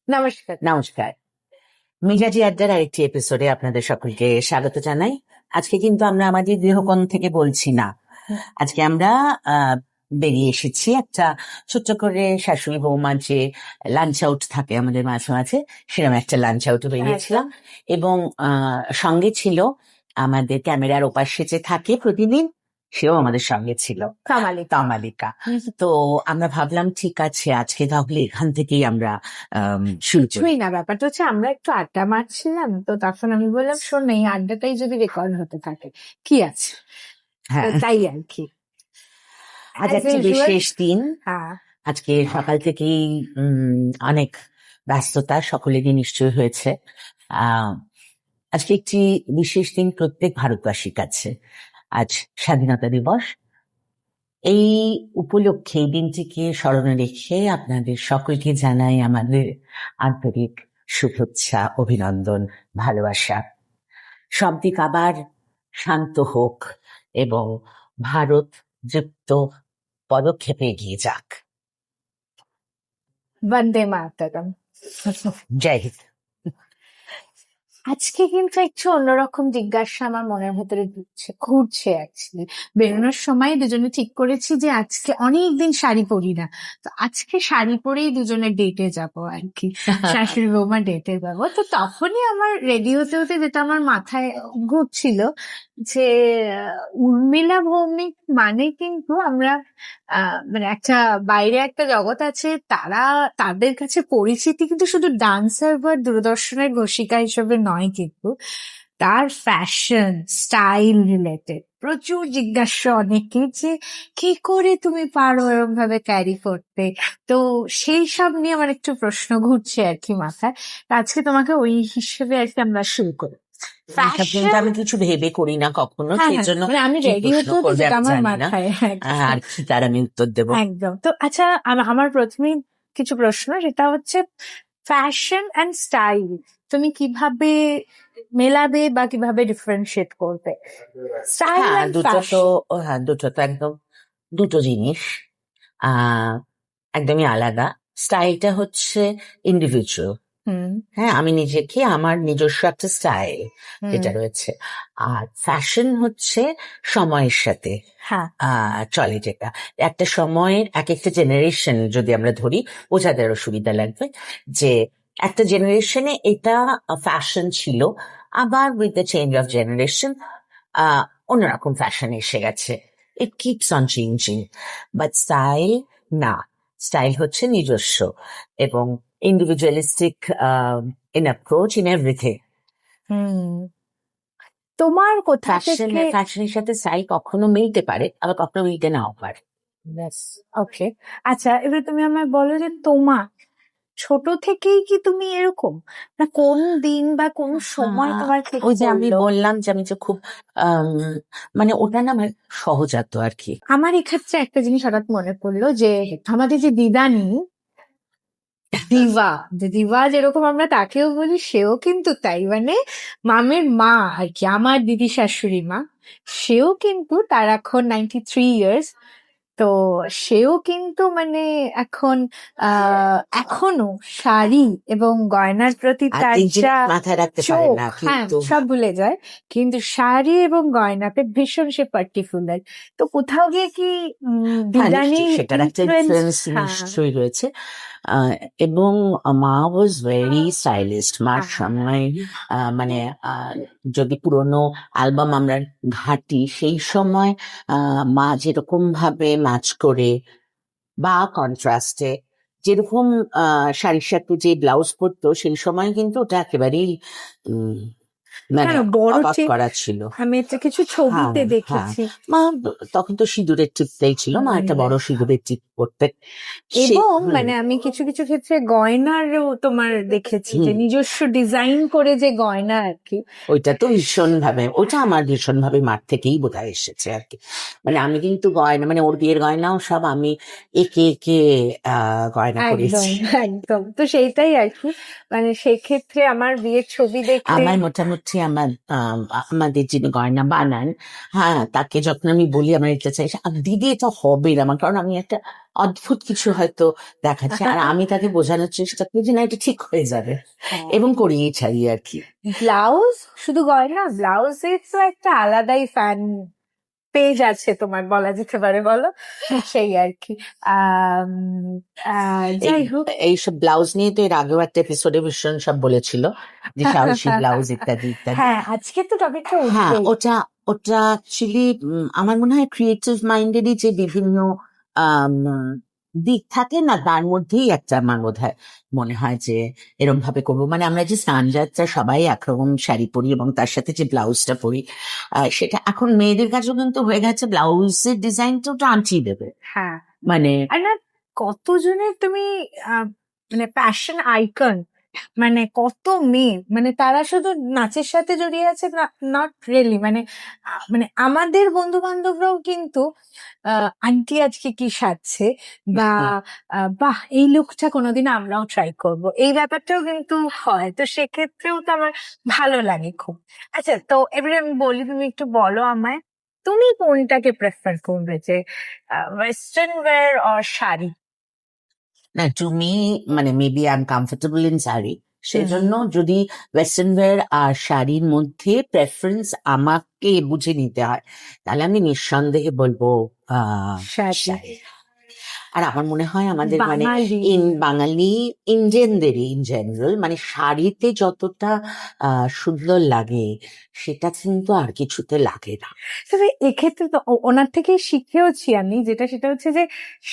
নমস্কার। নমস্কার। মেজাজি আড্ডার আরেকটি এপিসোডে আপনাদের সকলকে স্বাগত জানাই। আজকে কিন্তু আমরা আমাদের গৃহকোণ থেকে বলছি না। আজকে আমরা বেরিয়ে এসেছি একটা ছোট্ট করে শাশুড়ি বৌমার যে লাঞ্চ আউট থাকে আমাদের মাঝে মাঝে, সেরকম একটা লাঞ্চ আউটে বেরিয়েছিলাম। এবং সঙ্গে ছিল আমাদের ক্যামেরার ওপাশে যে থাকে প্রতিদিন, সেও আমাদের সঙ্গে ছিল, তামালিকা। তো আমরা ভাবলাম ঠিক আছে আজকে তাহলে এখান থেকেই আমরা শুরু করি। কিছুই না, ব্যাপারটা হচ্ছে আমরা একটু আড্ডা মারছিলাম, তো তখন আমি বললাম শোন এই আড্ডাটাই যদি রেকর্ড হতে থাকে কি আছে। হ্যাঁ, তাই আর কি। আজ As একটি usual, বিশেষ দিন। হ্যাঁ, আজকে সকাল থেকেই অনেক ব্যস্ততা সকলেরই নিশ্চয় হয়েছে। আজকে একটি বিশেষ দিন প্রত্যেক ভারতবাসীর কাছে। আজ স্বাধীনতা দিবস। এই উপলক্ষে এই দিনটিকে স্মরণে রেখে আপনাদের সকলকে জানাই আমাদের আন্তরিক শুভেচ্ছা, অভিনন্দন, ভালোবাসা। সব দিক আবার শান্ত হোক এবং ভারত যুক্ত পদক্ষেপে এগিয়ে যাক। বন্দে মাতরম। জয় হিন্দ। আজকে কিন্তু একটু অন্যরকম জিজ্ঞাসা আমার মনের ভেতরে ঘুরছে অ্যাকচুয়ালি। বেরোনোর সময় দুজনে ঠিক করেছি যে আজকে অনেকদিন শাড়ি পরি না, তো আজকে শাড়ি পরেই দুজনে ডেটে যাবো আর কি, শাশুড়ি বৌমা ডেটে যাবো। তো তখনই আমার রেডি হতে হতে যেটা আমার মাথায় ঘুরছিল যে উর্মিলা ভৌমিক মানে কিন্তু আমরা মানে একটা বাইরে একটা জগৎ আছে, তাদের কাছে পরিচিতি কিন্তু শুধু ডান্সার বা দূরদর্শনের ঘোষিকা হিসেবে নয়, কিন্তু তার ফ্যাশন স্টাইল রিলেটেড প্রচুর জিজ্ঞাসা অনেকে যে কি করে তুমি পারো এরকম ভাবে ক্যারি করতে। তো সেই সব নিয়ে আমার একটু প্রশ্ন ঘুরছে আর কি মাথায়। তো আজকে তোমাকে ওই হিসেবে আর কি আমরা শুরু করি। কিন্তু আমি কিছু ভেবে করি না কখনো, সেই জন্য মানে আমি কি রেডি প্রশ্ন হতে হতে করবে যেটা আমি আমার জানি না, মাথায় আর কি তার আমি উত্তর দেবো। একদম। তো আচ্ছা, আমার প্রথমে কিছু প্রশ্ন, সেটা হচ্ছে ফ্যাশন অ্যান্ড স্টাইল তুমি কিভাবে মেলাবে বা কিভাবে ডিফারেন্সিয়েট করবে? স্টাইল হ্যাঁ, অ্যান্ড ফ্যাশন দুটো তো একদম দুটো জিনিস, একদমই আলাদা। স্টাইলটা হচ্ছে ইন্ডিভিজুয়াল। হ্যাঁ, আমি নিজেকে আমার নিজস্ব একটা স্টাইল যেটা রয়েছে। আর ফ্যাশন হচ্ছে সময়ের সাথে চলে, যেটা একটা সময়ের এক একটা জেনারেশন যদি আমরা ধরি বোঝাতে আরো সুবিধা লাগবে, যে একটা জেনারেশনে এটা ফ্যাশন ছিল, আবার with the change of generation অন্যরকম ফ্যাশন এসে গেছে। It keeps on changing, but style না, স্টাইল হচ্ছে নিজস্ব এবং individualistic in approach in everything. তোমার কোথা থেকে ফ্যাশনের সাথে স্টাইল কখনো মিলতে পারে, আবার কখনো মিলতে নাও পারে। ওকে, আচ্ছা, এবার তুমি আমায় বলো যে তোমার ছোট থেকেই কি তুমি এরকম, না কোন দিন বা কোন সময় তোমার ঠিক ওই যে আমি করলো? বললাম যে আমি যে খুব মানে ওটা না আমার সহজাত আর কি। আমার এক্ষেত্রে একটা জিনিস হঠাৎ মনে পড়লো যে আমাদের যে দিদানি দিবা যেরকম আমরা তাকেও বলি, সেও কিন্তু তাই, মানে মামের মা আর কি, আমার দিদি শাশুড়ি মা, সেও কিন্তু তার এখন 93 ইয়ার্স। তো সেও কিন্তু মানে এখন এখনো শাড়ি এবং গয়নার প্রতি তার যা মাথায় রাখতে পারে চোখ, না, হ্যাঁ কিন্তু সব ভুলে যায়, কিন্তু শাড়ি এবং গয়নাতে ভীষণ সে পার্টিকুলার। তো কোথাও গিয়ে কি দিদানি সেটার একটা ইনফ্লুয়েন্স নিশ্চয়ই রয়েছে। এবং মা ওয়াজ ভেরি স্টাইলিস্ট। মার সময় মানে যদি পুরোনো অ্যালবাম আমরা ঘাঁটি, সেই সময় মা যেরকম ভাবে ম্যাচ করে বা কন্ট্রাস্টে যেরকম শাড়ির সাথে যে ব্লাউজ পরতো, সেই সময় কিন্তু ওটা একেবারেই মানে অবাক করা ছিল। আমি এটা কিছু ছবিতে দেখেছি। মা তখন তো সিঁদুরের টিপটাই ছিল, মা একটা বড় সিঁদুরের টিপ করতেন। এবং মানে আমি কিছু কিছু ক্ষেত্রে গয়নারও তোমার দেখেছি যে নিজস্ব ডিজাইন করে যে গয়না আর কি, ওইটা তো ভীষণ ভাবে, ওটা আমার ভীষণ ভাবে মাঠ থেকেই বোধহয় এসেছে আর কি। মানে আমি কিন্তু গয়না, মানে ওর বিয়ের গয়নাও সব আমি একে একে গয়না করেছি। একদম। তো সেইটাই আর কি, মানে সেক্ষেত্রে আমার বিয়ের ছবি দেখে আমার মোটামুটি হচ্ছে আমাদের যিনি গয়না বানান, হ্যাঁ, তাকে যখন আমি বলি আমার এটা চাই, দিদি এটা হবে না আমার, কারণ আমি একটা অদ্ভুত কিছু হয়তো দেখাচ্ছি, আর আমি তাকে বোঝানোর চেষ্টা করি যে না, এটা ঠিক হয়ে যাবে, এবং করিয়ে ছাড়ি আর কি। ব্লাউজ, শুধু গয়না, ব্লাউজের তো একটা আলাদাই ফ্যান পেজ আছে তোমার, বলা যেতে পারে, বলো। সেই আর কি। যাই হোক, এইসব ব্লাউজ নিয়ে তো এর আগেও একটা এপিসোডে ভীষণ সব বলেছিল, যে সাহসী ব্লাউজ ইত্যাদি ইত্যাদি। হ্যাঁ, আজকে তো টপিকটা হ্যাঁ, উঠবেই। ওটা অ্যাকচুয়ালি আমার মনে হয় ক্রিয়েটিভ মাইন্ডেরই যে বিভিন্ন আম, দিক থাকে না, তার মধ্যেই একটা আমার মনে হয় যে এরকম ভাবে করবো। মানে আমরা যে স্নানযাত্রা সবাই একরকম শাড়ি পরি এবং তার সাথে যে ব্লাউজটা পরি, সেটা এখন মেয়েদের কাছেও কিন্তু হয়ে গেছে, ব্লাউজের ডিজাইনটা ওটা আনটি দেবে। হ্যাঁ, মানে আর না, কতজনের তুমি মানে প্যাশন আইকন, মানে কত মেয়ে, মানে তারা শুধু নাচের সাথে জড়িয়ে আছে, নট রিয়েলি, মানে মানে আমাদের বন্ধু বান্ধবরাও কিন্তু আন্টি আজকে কি সাজছে, বা বাহ এই লুকটা কোনোদিন আমরাও ট্রাই করব, এই ব্যাপারটাও কিন্তু হয়। তো সেক্ষেত্রেও তো আমার ভালো লাগে খুব। আচ্ছা, তো এবারে আমি বলি, তুমি একটু বলো আমায়, তুমি কোনটাকে প্রেফার করবে, যে ওয়েস্টার্ন ওয়্যার অর শাড়ি? না, তুমি মানে maybe I am comfortable in sari, সেজন্য যদি ওয়েস্টার্ন ওয়্যার আর শাড়ির মধ্যে প্রেফারেন্স আমাকে বুঝে নিতে হয়, তাহলে আমি নিঃসন্দেহে বলবো শাড়ি। আর আমার মনে হয় আমাদের মানে বাঙালি ইন্ডিয়ানদেরই ইন জেনারেল মানে শাড়িতে যতটা সুন্দর লাগে, সেটা কিন্তু আর কিছুতে লাগে না। তবে এক্ষেত্রে তো ওনার থেকে শিখেওছি আমি, সেটা হচ্ছে যে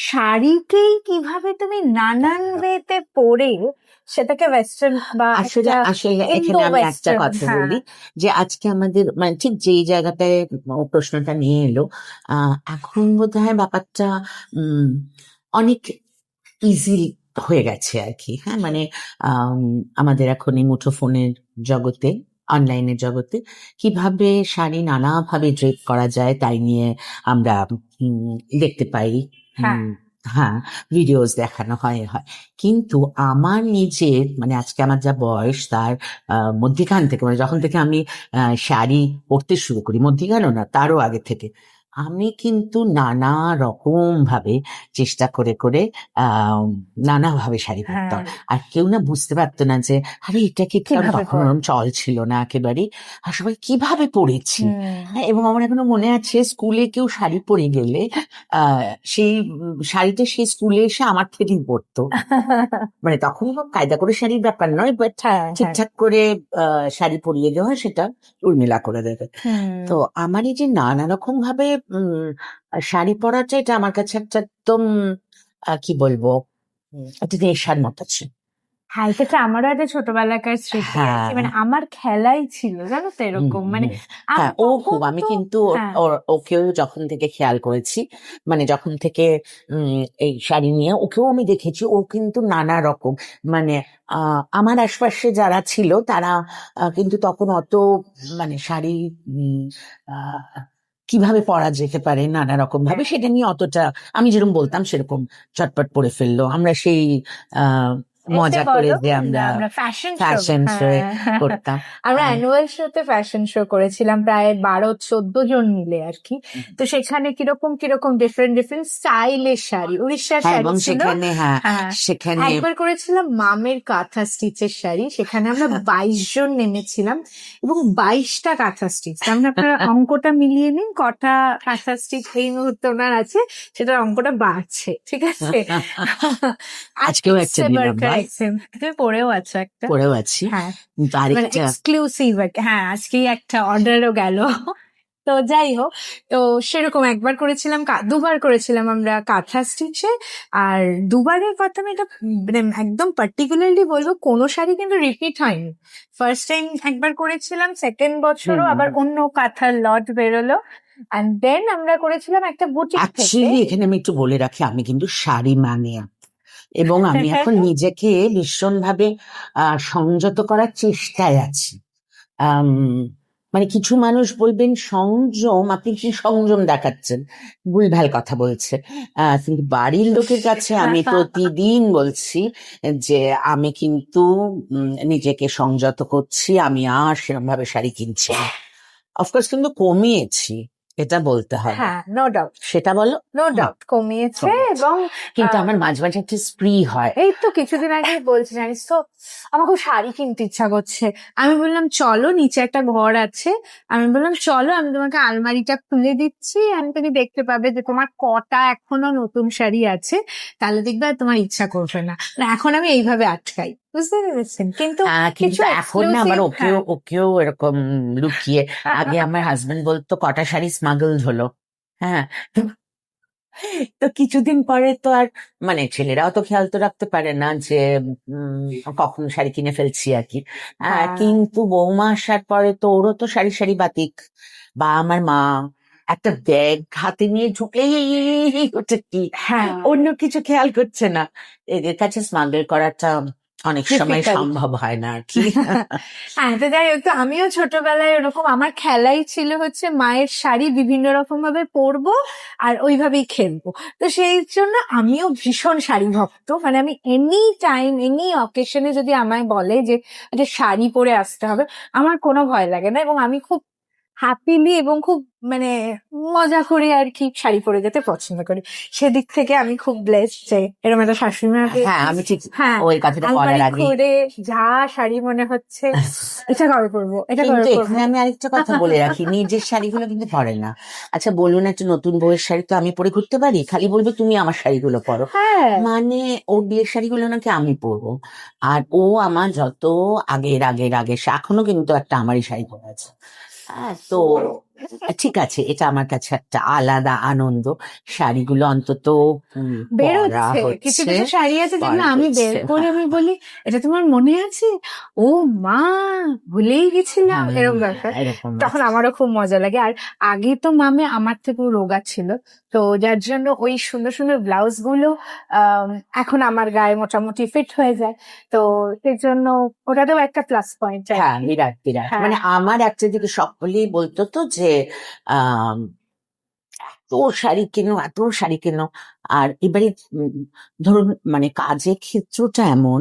শাড়িকেই কিভাবে তুমি নানান ওয়েতে পরে সেটাকে ওয়েস্টার্ন বা আসলে এখানে আমি একটা কথা বলি, যে আজকে আমাদের মানে ঠিক যেই জায়গাটায় প্রশ্নটা নিয়ে এলো, এখন বোধ হয় ব্যাপারটা অনেক ইজি হয়ে গেছে আর কি। হ্যাঁ, মানে আমাদের এখন এই মুঠোফোনের জগতে, অনলাইনের জগতে কিভাবে শাড়ি নানাভাবে ড্রেপ করা যায় তাই নিয়ে আমরা দেখতে পাই। হ্যাঁ, ভিডিওস দেখানো হয়। কিন্তু আমার নিজের মানে আজকে আমার যা বয়স, তার মধ্যিখান থেকে, মানে যখন থেকে আমি শাড়ি পরতে শুরু করি, মধ্যিখানও না, তারও আগে থেকে আমি কিন্তু নানা রকম ভাবে চেষ্টা করে করে নানাভাবে শাড়ি পরতাম। আর কেউ না বুঝতে পারতো না যে আরে এটা কি, তখন ওরকম চল ছিল না একেবারে, আর সবাই কিভাবে পরেছি। এবং আমার এখনো মনে আছে, স্কুলে কেউ শাড়ি পরে গেলে সেই শাড়িটা সেই স্কুলে এসে আমার থেকেই পরতো। মানে তখন কায়দা করে শাড়ির ব্যাপার নয়, বাট ঠিকঠাক করে শাড়ি পরিয়ে দেওয়া, সেটা উর্মিলা করে দেবে। তো আমার এই যে নানা রকম ভাবে শাড়ি পরাটা, এটা আমার কাছে একটা একদম কি বলবো, একটা নেশার মতো ছিল। হ্যাঁ, সেটা আমারও একটা ছোটবেলাকার স্মৃতি আছে, মানে আমার খেলাই ছিল, জানো তো, এরকম মানে হ্যাঁ, ও খুব, আমি কিন্তু ওকেও যখন থেকে খেয়াল করেছি, মানে যখন থেকে এই শাড়ি নিয়ে ওকেও আমি দেখেছি, ও কিন্তু নানা রকম মানে আমার আশপাশে যারা ছিল তারা কিন্তু তখন অত মানে শাড়ি কিভাবে পরা যেতে পারে নানা রকম ভাবে, সেটা নিয়ে অতটা, আমি যেরকম বলতাম সেরকম চটপট পরে ফেললো। আমরা সেই মজা করে যে আমরা ফ্যাশন শো করতাম, আমরা অ্যানুয়াল শোতে ফ্যাশন শো করেছিলাম প্রায় 12-14 জন মিলে আর কি। তো সেখানে কিরকম ডিফারেন্ট স্টাইলের শাড়ি, উড়িষ্যার শাড়ি ছিল, সেখানে একবার করেছিলাম মামের কাঁথা স্টিচের শাড়ি, সেখানে আমরা 22 জন নেমেছিলাম এবং 22টা কাঁথা স্টিচ। আমরা আপনারা অঙ্কটা মিলিয়ে নিন কটা কাঁথা স্টিচ এই মুহূর্তে ওনার আছে, সেটার অঙ্কটা বাড়ছে, ঠিক আছে। আজকেও একটা তুমি পরেও আছো, একটা পরেও আছি, এক্সক্লুসিভ। হ্যাঁ, আজকেই একটা অর্ডারও গেল। তো যাই হোক, তো সেরকম একবার করেছিলাম, দুবার করেছিলাম আমরা কাঁথা স্টিচে। আর দুবারের কথা আমি এটা মানে একদম পার্টিকুলারলি বলবো, কোনো শাড়ি কিন্তু রিপিট হয়নি। ফার্স্ট টাইম একবার করেছিলাম, সেকেন্ড বছরও আবার অন্য কাঁথার লট বেরোলো, এন্ড দেন আমরা করেছিলাম একটা বুটিক থেকে। এখানে আমি একটু বলে রাখি, আমি কিন্তু শাড়ি মানিয়া, এবং আমি এখন নিজেকে ভীষণভাবে সংযত করার চেষ্টায় আছি। মানে কিছু মানুষ বলবেন সংযম, আপনি কি সংযম দেখাচ্ছেন, ভুলভাল কথা বলছে। কিন্তু বাড়ির লোকের কাছে আমি প্রতিদিন বলছি যে আমি কিন্তু নিজেকে সংযত করছি, আমি আর সেরকম ভাবে শাড়ি কিনছি না। অফকোর্স কিন্তু কমিয়েছি, এটা বলতে হবে। হ্যাঁ, নো ডাউট, সেটা বলো। নো ডাউট কমিয়েছে। কমিয়েছে। এবং কিন্তু আমার মাঝে মাঝে একটা স্প্রি হয়। এই তো কিছুদিন আগে বলছি, জানিস তো আমার খুব শাড়ি কিনতে ইচ্ছা করছে। আমি বললাম চলো, নিচে একটা ঘর আছে, আমি বললাম চলো আমি তোমাকে আলমারিটা খুলে দিচ্ছি, আমি তুমি দেখতে পাবে যে তোমার কটা এখনো নতুন শাড়ি আছে, তাহলে দেখবে আর তোমার ইচ্ছা করবে না। না, এখন আমি এইভাবে আটকাই, বুঝতে পেরেছেন? কিন্তু কিন্তু কিছু এখন না আবার exclusive, হ্যাঁ। ওকেও এরকম লুকিয়ে, আগে আমার হাজবেন্ড বলতো কটা শাড়ি স্মাগলড হলো। হ্যাঁ, তো কিছুদিন পরে তো আর মানে ছেলেরাও তো খেয়াল তো রাখতে পারে না যে কখন শাড়ি কিনে ফেলছি আর কি। হ্যাঁ। কিন্তু বৌমা আসার পরে তো ওরও তো সারি সারি বাতিক। বা আমার মা একটা ব্যাগ হাতে নিয়ে ঢুকে ওটা কি, হ্যাঁ, অন্য কিছু খেয়াল করছে না। এদের কাছে স্মাগল করাটা অনেক সময় Difficult. সম্ভব হয় না আর কি। হ্যাঁ, তো যাই হোক, তো আমিও ছোটবেলায় এরকম আমার খেলাই ছিল হচ্ছে মায়ের শাড়ি বিভিন্ন রকম ভাবে পরবো আর ওইভাবেই খেলবো। তো সেই জন্য আমিও ভীষণ শাড়ি ভক্ত। মানে আমি এনি টাইম এনি অকেশনে যদি আমায় বলে যে একটা শাড়ি পরে আসতে হবে, আমার কোনো ভয় লাগে না, এবং আমি খুব হ্যাপিলি এবং খুব মানে মজা করে আর কি শাড়ি পরে যেতে পছন্দ করি। সেদিক থেকে আমি খুব ব্লেসড যে এরকম একটা শাশুড়ি মা পেয়েছি। হ্যাঁ, আমি ঠিক হ্যাঁ, ওই কথাটা বলার আলমারি আগে খুলে যা শাড়ি মনে হচ্ছে এটা কবে পরবো, এটা কিন্তু কবে পরবো। এখানে আমি আরেকটা কথা বলে রাখি, নিজের শাড়িগুলো কিন্তু পরে না। আচ্ছা বলুন, একটা নতুন বউয়ের শাড়ি তো আমি পরে ঘুরতে পারি, খালি বলবে তুমি আমার শাড়িগুলো পরো। হ্যাঁ, মানে ওর বিয়ের শাড়িগুলো নাকি আমি পরবো, আর ও আমার যত আগের সে এখনো কিন্তু একটা আমারই শাড়ি পরে আছে। হ্যাঁ, তো ঠিক আছে, এটা আমার কাছে একটা আলাদা আনন্দ। শাড়িগুলো অন্তত পরা বেরোচ্ছে কিছু হচ্ছে, কিছু শাড়ি আছে যেগুলো পরা আমি বের হচ্ছে। করে আমি বলি এটা তোমার মনে আছে, ও মা ভুলেই গেছিলাম, হ্যাঁ, এরকম ব্যাপার। এরকম তখন আমারও খুব মজা লাগে। আর আগে তো মামে আমার থেকেও রোগা ছিল, তো যার জন্য ওই সুন্দর সুন্দর ব্লাউজ গুলো আহ এখন আমার গায়ে মোটামুটি ফিট হয়ে যায়। তো সেই জন্য ওটাতেও একটা প্লাস পয়েন্ট। হ্যাঁ, বিরাট বিরাট। হ্যাঁ, মানে আমার একটা দিকে সকলেই বলতো তো যে আহ এত শাড়ি কেনো, এত শাড়ি কেনো। আর এবারে ধরুন মানে কাজের ক্ষেত্রটা এমন,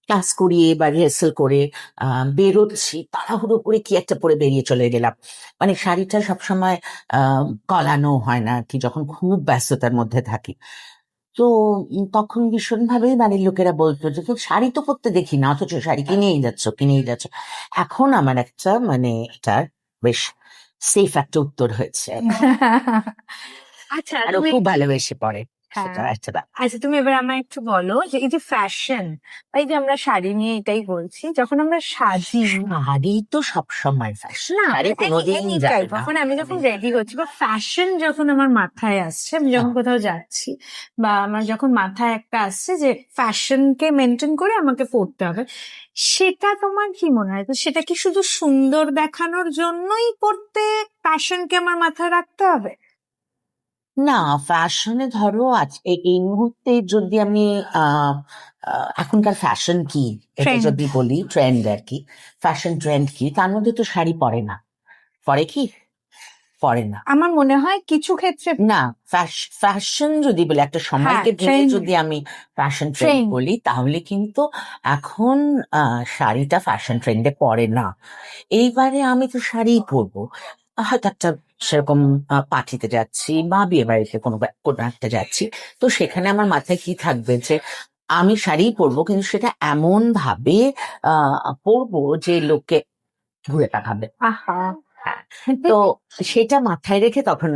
ক্লাস করিয়ে বা রিহার্সাল করে বেরোচ্ছি, তাড়াহুড়ো করে কি একটা পরে বেরিয়ে চলে গেলাম। মানে শাড়িটা সবসময় গলানো হয় না আর কি, যখন খুব ব্যস্ততার মধ্যে থাকি। তো তখন ভীষণ ভাবে বাড়ির লোকেরা বলতো যে তো শাড়ি তো পরতে দেখি না, অথচ শাড়ি কিনেই যাচ্ছ। এখন আমার একটা মানে এটা বেশ সেফ একটা উত্তর হয়েছে। আচ্ছা আর ও তুমি, খুব ভালোবেসে পড়ে, হ্যাঁ, সেটা একটা ব্যাপার। আচ্ছা তুমি এবার আমায় একটু বলো যে এই যে ফ্যাশন, এই যে আমরা শাড়ি নিয়ে এটাই বলছি, যখন আমরা সাজি শাড়ি তো সবসময় ফ্যাশন, না, শাড়ি কোনোদিন যাবে না। যখন আমি যখন রেডি হচ্ছি বা ফ্যাশন যখন আমার মাথায় আসছে, আমি যখন কোথাও যাচ্ছি বা আমার যখন মাথায় একটা আসছে যে ফ্যাশনকে মেনটেন করে আমাকে পড়তে হবে, সেটা তোমার কি মনে হয়? তো সেটা কি শুধু সুন্দর দেখানোর জন্যই পড়তে ফ্যাশনকে আমার মাথায় রাখতে হবে? না, ফ্যাশনে ধরো আজ এই মুহূর্তে যদি আমি আহ এখনকার ফ্যাশন কি এটা ট্রেন্ড। যদি বলি, ট্রেন্ড আর কি, ফ্যাশন ট্রেন্ড কি, তার মধ্যে তো শাড়ি পড়ে না। পরে কি? পড়ে না। আমার মনে হয় কিছু ক্ষেত্রে না, ফ্যাশন যদি বলি, একটা হ্যাঁ, সময়কে ধরে ট্রেন্ড, যদি আমি ফ্যাশন ট্রেন্ড ট্রেন্ড। বলি, তাহলে কিন্তু এখন শাড়িটা ফ্যাশন ট্রেন্ডে পড়ে না। এইবারে আমি তো শাড়িই পরবো, হয়তো একটা সেরকম পার্টিতে যাচ্ছি বা বিয়ে বাড়িতে কোনো একটা যাচ্ছি, তো সেখানে আমার মাথায় কি থাকবে যে আমি শাড়িই পরবো, কিন্তু সেটা এমন ভাবে পরবো যে লোকে ঘুরে তাকাবে। আহা, হ্যাঁ, তো সেটা মাথায় রেখে তখন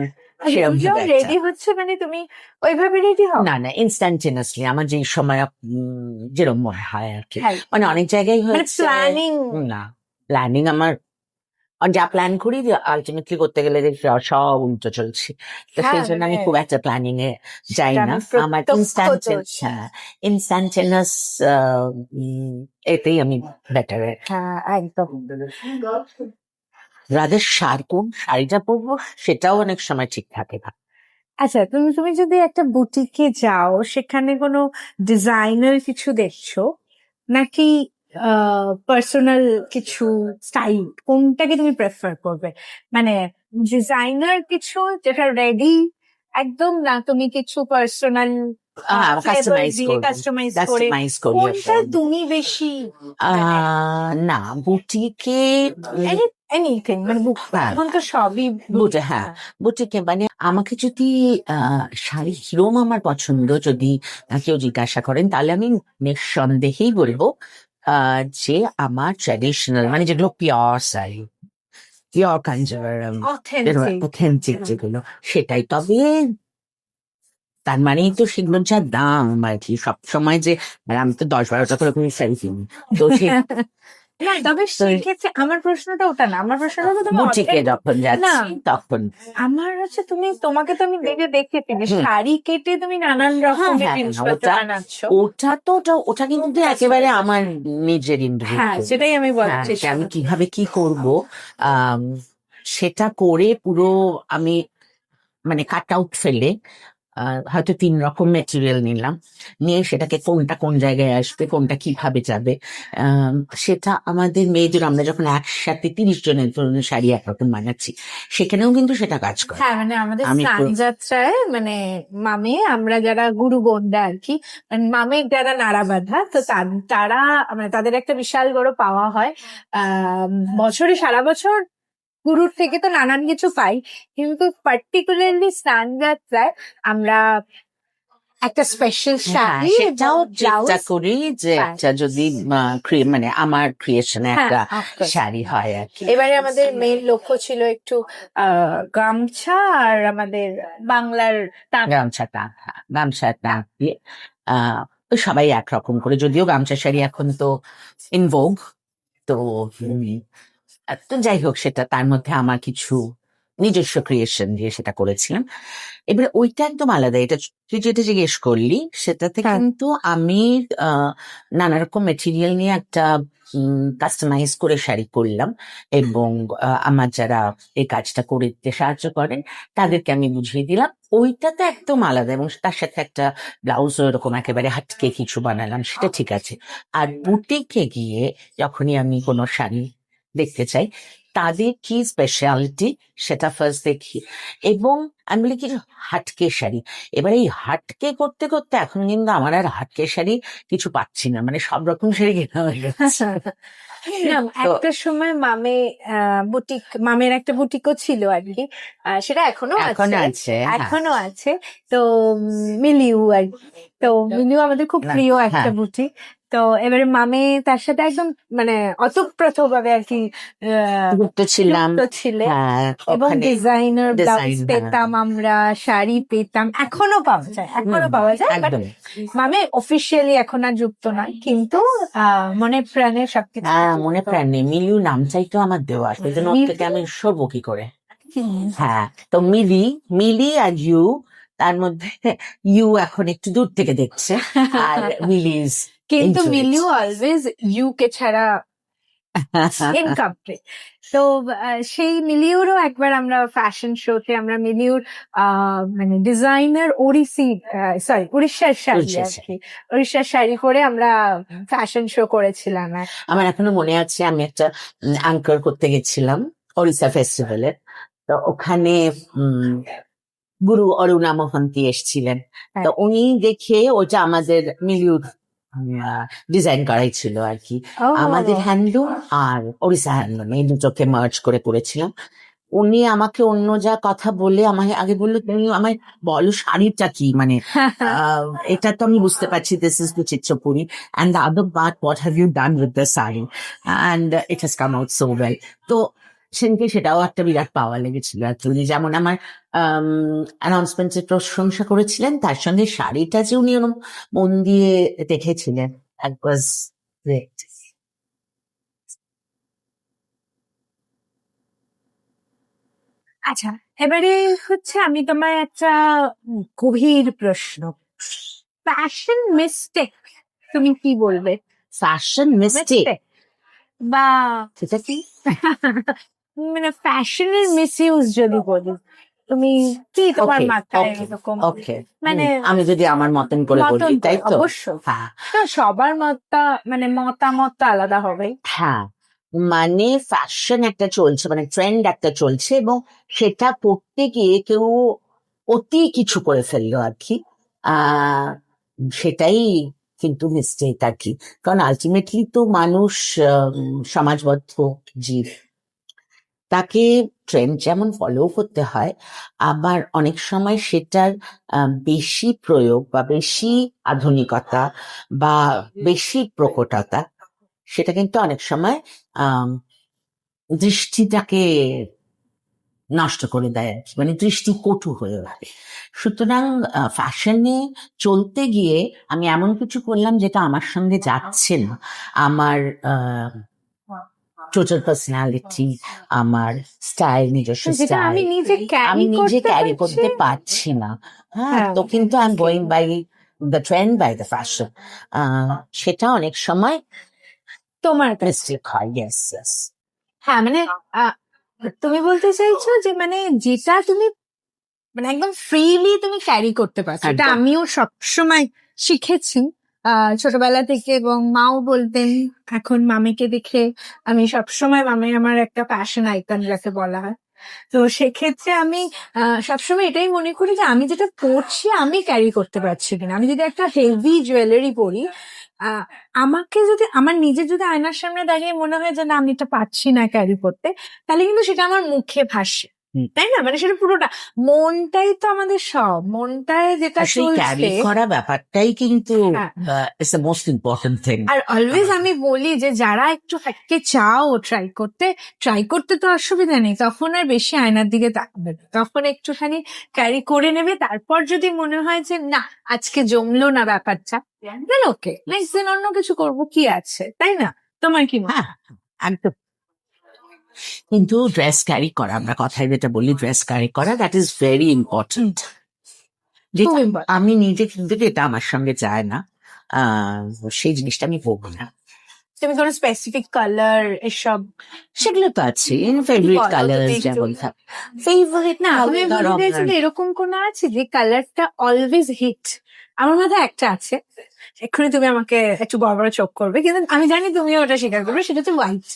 সেরকম দুজন ভাবে একটা, রেডি হচ্ছে মানে তুমি ওইভাবে রেডি হও? না না, ইনস্ট্যান্টেনিয়াসলি আমার যে সময় যেরকম মনে হয় আর কি। হ্যাঁ, মানে অনেক জায়গায় মানে হয়েছে, প্ল্যানিং। না প্ল্যানিং আমার, আর যা প্ল্যান করি আলটিমেটলি করতে গেলে দেখি সব উল্টো চলছে। তো হ্যাঁ, সেই জন্য আমি মানে খুব একটা প্ল্যানিং এ যাই সেটা না। আমি আমার প্রত্যক্ষদর্শী। ইনস্ট্যান্টেনিয়াস এতেই আমি বেটার। হ্যাঁ, একদম। রাদের কোন শাড়িটা পরবো সেটাও অনেক সময় ঠিক থাকে না। আচ্ছা, তুমি তুমি যদি একটা বুটিকে যাও, সেখানে কোনো ডিজাইনার কিছু দেখছো নাকি পার্সোনাল কিছু স্টাইল, কোনটাকে তুমি প্রেফার করবে? মানে ডিজাইনার কিছু যেটা রেডি একদম, না তুমি কিছু পার্সোনাল কাস্টমাইজ করবো, কাস্টমাইজ করে, কাস্টমাইজ করি কোনটা এখন। তুমি বেশি? না, বুটিকে এনিথিং মানে হ্যাঁ, এখন তো সবই বুটে, হ্যাঁ, বুটিকে মানে আমাকে যদি শাড়ি কিরম আমার পছন্দ যদি কেউ জিজ্ঞাসা করেন, তাহলে আমি নিঃসন্দেহেই বলবো যে আমার ট্র্যাডিশনাল মানে যেগুলো pure sari, pure Kanjivaram, authentic. Authentic যেগুলো, সেটাই। তবে তার মানেই তো সেগুলোর যা দাম আর কি, সবসময় যে মানে আমি তো 10-12 টাকা করে শাড়ি কিনি, তো সে না, তবে সেক্ষেত্রে আমার প্রশ্নটা ওটা না, আমার প্রশ্নটা তো তুমি বুটিকে যখন না, যাচ্ছি তখন আমার হচ্ছে তোমাকে তো আমি দেখেছি যে হুম। শাড়ি কেটে তুমি নানান হ্যাঁ, রকমের হ্যাঁ, জিনিসপত্র ওটা বানাচ্ছ। ওটা কিন্তু একেবারে আমার নিজের হ্যাঁ, ইন্ডিভিজুয়াল। সেটাই আমি হ্যাঁ, বলছি। যে আমি কিভাবে কি করব, আম, সেটা করে পুরো আমি মানে কাট আউট ফেলে হয়তো 3 রকম মেটেরিয়াল নিলাম, নিয়ে সেটাকে কোনটা কোন জায়গায় আসবে, কোনটা কিভাবে যাবে, আম, সেটা আমাদের মেয়েদের, আমরা যখন একসাথে 30 জনের ধরনের শাড়ি একরকম বানাচ্ছি, সেখানেও কিন্তু সেটা কাজ করে। হ্যাঁ, মানে আমাদের আমি স্নান পুরো- যাত্রায় মানে মামে আমরা যারা গুরু বোনরা আর কি, মানে মামের যারা নাড়া বাঁধা, তো তারা মানে তাদের একটা বিশাল বড় পাওয়া হয়। বছরে সারা বছর গুরুর থেকে তো নানান কিছু পাই, কিন্তু পার্টিকুলারলি স্নান যাত্রায় আমরা একটা স্পেশাল হ্যাঁ, শাড়ি সেটাও এবং চেষ্টা ব্লাউজ করি যে পাই। একটা যদি মানে আমার ক্রিয়েশনে হ্যাঁ, একটা of course. শাড়ি হয় আর কি। এবারে আমাদের মেন লক্ষ্য ছিল একটু গামছা আর আমাদের বাংলার টান। গামছাটা দিয়ে ওই সবাই একরকম করে, যদিও গামছা শাড়ি এখন তো ইনভোগ, তো তো যাই হোক, সেটা তার মধ্যে আমার কিছু নিজস্ব ক্রিয়েশন দিয়ে সেটা করেছিলাম। এবারে ওইটা একদম আলাদা, এটা তুই যেটা জিজ্ঞেস করলি সেটাতে হ্যাঁ। কিন্তু আমি নানা রকম মেটেরিয়াল নিয়ে একটা কাস্টমাইজ করে শাড়ি করলাম, এবং আমার যারা এই কাজটা করতে সাহায্য করেন তাদেরকে আমি বুঝিয়ে দিলাম। ওইটা তো একদম আলাদা, এবং তার সাথে একটা ব্লাউজ এরকম একেবারে হাটকে কিছু বানালাম, সেটা ঠিক আছে। আর বুটিকে গিয়ে যখনই আমি কোনো শাড়ি দেখতে চাই, তাদের কি স্পেশালিটি সেটা ফার্স্ট দেখি, এবং আমি বলি কি হাটকে শাড়ি। এবার এই হাটকে করতে করতে এখন কিন্তু আমার আর হাটকে শাড়ি কিছু পাচ্ছি না, মানে সব রকম শাড়ি কেনা হয়ে গেছে। না, তো একটা সময় মামের একটা বুটিকও ছিল আর কি, সেটা এখনো এখনো আছে, আছে, হ্যাঁ। এখনো আছে। তো মিলিউ আর কি, তো মিলিউ আমাদের খুব না, প্রিয় একটা হ্যাঁ, বুটিক। তো এবারে মামে তার সাথে একদম মানে অতপ্রত ভাবে আর কি যুক্ত ছিলাম। যুক্ত ছিলে, হ্যাঁ, এবং ওখানে ডিজাইনার ব্লাউজ ডিজাইন, পেতাম আমরা, শাড়ি পেতাম, এখনো পাওয়া যায়, এখনো পাওয়া যায়। But একদম। মামে অফিসিয়ালি এখন আর যুক্ত নয়, কিন্তু মনে প্রাণে সবকিছু। হ্যাঁ, মনে প্রাণ নেই, মিলিউ নামটাই তো আমার দেওয়া, সেই জন্য ওর থেকে আমি সরবো কি করে। হ্যাঁ, তো মিলি আর ইউ, তার মধ্যে ইউ এখন একটু দূর থেকে দেখছে, আর মিলিজ কিন্তু মিলিউ অলওয়েজ ইউকে ছাড়া ইনকমপ্লিট। তো সেই মিলিউরও একবার আমরা ফ্যাশন শোতে আমরা মিলিউর মানে ডিজাইনার উড়িষ্যার শাড়ি আর কি, উড়িষ্যার শাড়ি পরে আমরা ফ্যাশন শো করেছিলাম। আমার এখনো মনে আছে, আমি একটা অ্যাঙ্কর করতে গেছিলাম ওড়িশা ফেস্টিভ্যালে, তো ওখানে গুরু অরুণা মোহন্তি এসেছিলেন, তো উনি দেখে ওটা আমাদের মিলিউর ডিজাইন করাই ছিল আর কি। আমাদের হ্যান্ডলুম আর ওড়িশা হ্যান্ডলুম এই দুটোকে মার্জ করে করেছিলাম। উনি আমাকে অন্য যা কথা বলে আমাকে আগে বললো, তুমি আমায় বলো শাড়িটা কি, মানে এটা তো আমি বুঝতে পারছি, this is the Chitrapuri, and the other part what have you done with the sari, and it has come out so well. তো সেদিনকে সেটাও একটা বিরাট পাওয়া লেগেছিল অ্যাকচুয়ালি, যেমন আমার অ্যানাউন্সমেন্টের প্রশংসা করেছিলেন, তার সঙ্গে শাড়িটা যে উনি মন দিয়ে দেখেছিলেন, দ্যাট ওয়াজ গ্রেট। আচ্ছা, এবারে হচ্ছে আমি তোমায় একটা গভীর প্রশ্ন, ফ্যাশন মিস্টেক তুমি কি বলবে? ফ্যাশন মিস্টেক বা সেটা কি? মানে ফ্যাশনের মিসইউজ যদি বলি, তুমি কি তোমার ওকে মাথায় ওকে এরকম ওকে মানে আমি যদি আমার মতন করে মতন বলি তাই করে, তো? অবশ্যই। হ্যাঁ না, সবার মানে মতামত তো আলাদা হবে। হ্যাঁ, মানে ফ্যাশন একটা চলছে, মানে ট্রেন্ড একটা চলছে, এবং সেটা পড়তে গিয়ে কেউ অতি কিছু করে ফেললো আর কি। আহ সেটাই কিন্তু মিস্টেক আর কি। কারণ আলটিমেটলি তো মানুষ সমাজবদ্ধ জীব, তাকে ট্রেন্ড যেমন ফলো করতে হয়, আবার অনেক সময় সেটার বেশি প্রয়োগ বা বেশি আধুনিকতা বা বেশি প্রকটতা, সেটা কিন্তু অনেক সময় আম, দৃষ্টিটাকে নষ্ট করে দেয় আর কি, মানে দৃষ্টি কটু হয়ে ওঠে। সুতরাং ফ্যাশনে চলতে গিয়ে আমি এমন কিছু করলাম যেটা আমার সঙ্গে যাচ্ছে না, আমার টোটাল পার্সোনালিটি, আমার স্টাইল, নিজস্ব যেটা আমি স্টাইল নিজে আমি ক্যারি নিজে করতে ক্যারি পারছি। করতে পারছি না। হ্যাঁ, হ্যাঁ, তো কিন্তু I am going by the trend, by the fashion. সেটা অনেক সময় তোমার কাছে। মিস্টেক হয়। Yes yes. হ্যাঁ, মানে আহ, তুমি বলতে চাইছো যে মানে যেটা তুমি মানে একদম ফ্রিলি তুমি ক্যারি করতে পারছো, এটা একদম। আমিও সবসময় শিখেছি ছোটবেলা থেকে, এবং মাও বলতেন। এখন মামিকে দেখে আমি সবসময়, মামি আমার একটা ফ্যাশন আইকন যাকে বলা হয়। তো সেক্ষেত্রে আমি সবসময় এটাই মনে করি যে আমি যেটা পরছি আমি ক্যারি করতে পারছি কিনা। আমি যদি একটা হেভি জুয়েলারি পরি, আহ আমাকে যদি আমার নিজের যদি আয়নার সামনে দাঁড়িয়ে মনে হয় যে না আমি এটা পারছি না ক্যারি করতে, তাহলে কিন্তু সেটা আমার মুখে ভাসে, তাই না? মানে সেটা পুরোটা, মনটাই তো আমাদের সব, মনটায় যেটা আর সেই ক্যারি চলছে। করা ব্যাপারটাই কিন্তু হ্যাঁ, it's the most important thing. আর অলওয়েজ আমি বলি যে যারা একটু হাঁটতে চাও ট্রাই করতে তো অসুবিধা নেই, তখন আর বেশি আয়নার দিকে তাকাবে না। তখন একটুখানি ক্যারি করে নেবে, তারপর যদি মনে হয় যে না আজকে জমলো না ব্যাপারটা, দেন ওকে, নেক্সট দিন অন্য কিছু করবো, কি আছে, তাই না? তোমার কি মনে হয়? হ্যাঁ একদম। কিন্তু ড্রেস ক্যারি করা, আমরা কথায় যেটা বলি ড্রেস ক্যারি করা, দ্যাট ইজ ভেরি ইম্পর্টেন্ট। খুব important। আমি নিজে কিন্তু এটা আমার সঙ্গে যায় না, সেই জিনিসটা আমি পরবো না। তুমি কোনো স্পেসিফিক কালার এসব সেগুলো তো আছে, ফেভারিট বলো তো কালার একটু। যেমন থাকে, ফেভারিট না, তুমি বলতে চাইছো যে এরকম কোন আছে যে কালারটা অলওয়েজ হিট? আমার মাথায় একটা আছে, এক্ষুনি তুমি আমাকে একটু বড় বড় চোখ করবে, কিন্তু আমি জানি তুমিও ওটা স্বীকার করবে, সেটা হচ্ছে হোয়াইট।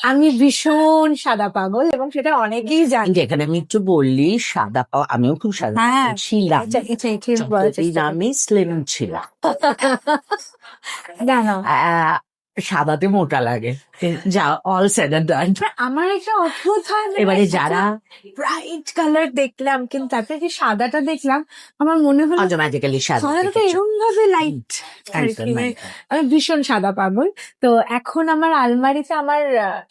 আমি ভীষণ সাদা পাগল, এবং সেটা অনেকেই জানে। যেখানে আমি একটু বললি সাদা পাওয়া, আমিও খুব সাদা হ্যাঁ, ছিলাম, এটা ঠিক বলার যতদিন চেষ্টা আমি স্লিম ছিলাম। জানো, সাদাতে মোটা লাগে, যা অল সেড এন্ড ডান। আমার একটা অদ্ভুত হয়, এবারে যারা ব্রাইট কালার দেখলাম কিন্তু তারপরে যে সাদাটা দেখলাম, আমার মনে হলো অটোমেটিক্যালি সাদা সাদাটা তো দেখেছো। এরকম ভাবে লাইট। একদম, একদম। আমি ভীষণ সাদা পাগল। তো এখন আমার আলমারিতে আমার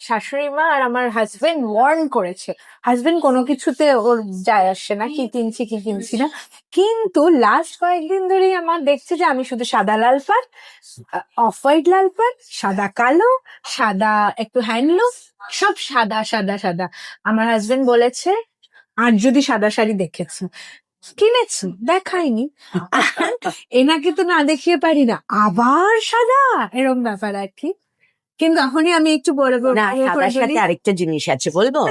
শাশুড়ি মা আর আমার হাজবেন্ড ওয়ার্ন করেছে, হাজবেন্ড কোনো কিছুতে ওর যায় আসে না কি কিনছি কি কিনছি না, কিন্তু লাস্ট কয়েকদিন ধরেই আমার দেখছে যে আমি শুধু সাদা লাল পাড়, অফ হোয়াইট লাল পাড়, সাদা কালো, সাদা একটু হ্যান্ডলুম, সব সাদা সাদা সাদা। আমার হাজবেন্ড বলেছে আর যদি সাদা শাড়ি দেখেছি, কিনেছি, দেখাইনি, এনাকে তো না দেখিয়ে পারি না, আবার সাদা, এরকম ব্যাপার আর কি। কিন্তু তখনই আমি একটু বড় বড় না, সাদার সাথে আরেকটা জিনিস আছে, বলবো?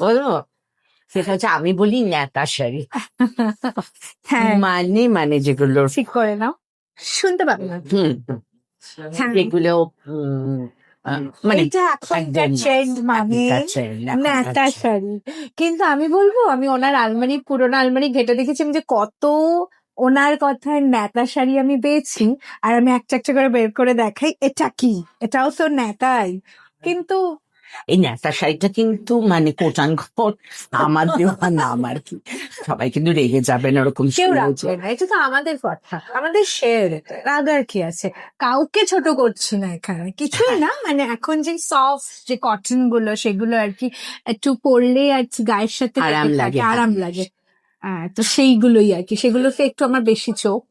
বলবো, সেটা হচ্ছে আমি বলি ন্যাতা শাড়ি। হ্যাঁ, মানে যেগুলো ঠিক করে নাও, শুনতে পাবো না। হ্যাঁ, যেগুলো মানে এটা এখনকার একদম ট্রেন্ড, মানে ন্যাতা শাড়ি। কিন্তু আমি বলবো, আমি ওনার আলমারি, পুরোনো আলমারি ঘেটে দেখেছি আমি যে কত ওনার কথায় ন্যাতা শাড়ি আমি পেয়েছি, আর আমি একটা একটা করে বের করে দেখাই এটা কি, এটাও তো ন্যাতাই, কিন্তু এই ন্যাতা শাড়িটা কিন্তু মানে কোটান কোট আমার দেওয়া নাম আর কি, সবাই কিন্তু রেগে যাবেন ওরকম কেউ শুনলে। রাখবে না, এটা তো আমাদের কথা, আমাদের শেয়ার, রাগার কি আছে? কাউকে ছোট করছি না এখানে, কিছুই না, মানে এখন যে সফট যে কটন গুলো সেগুলো আর কি একটু পরলে আর কি গায়ের সাথে আরাম লেগে লাগে, থাকে, আরাম লাগে। তো সেইগুলোই আর কি, সেগুলোতে একটু আমার বেশি চোখ,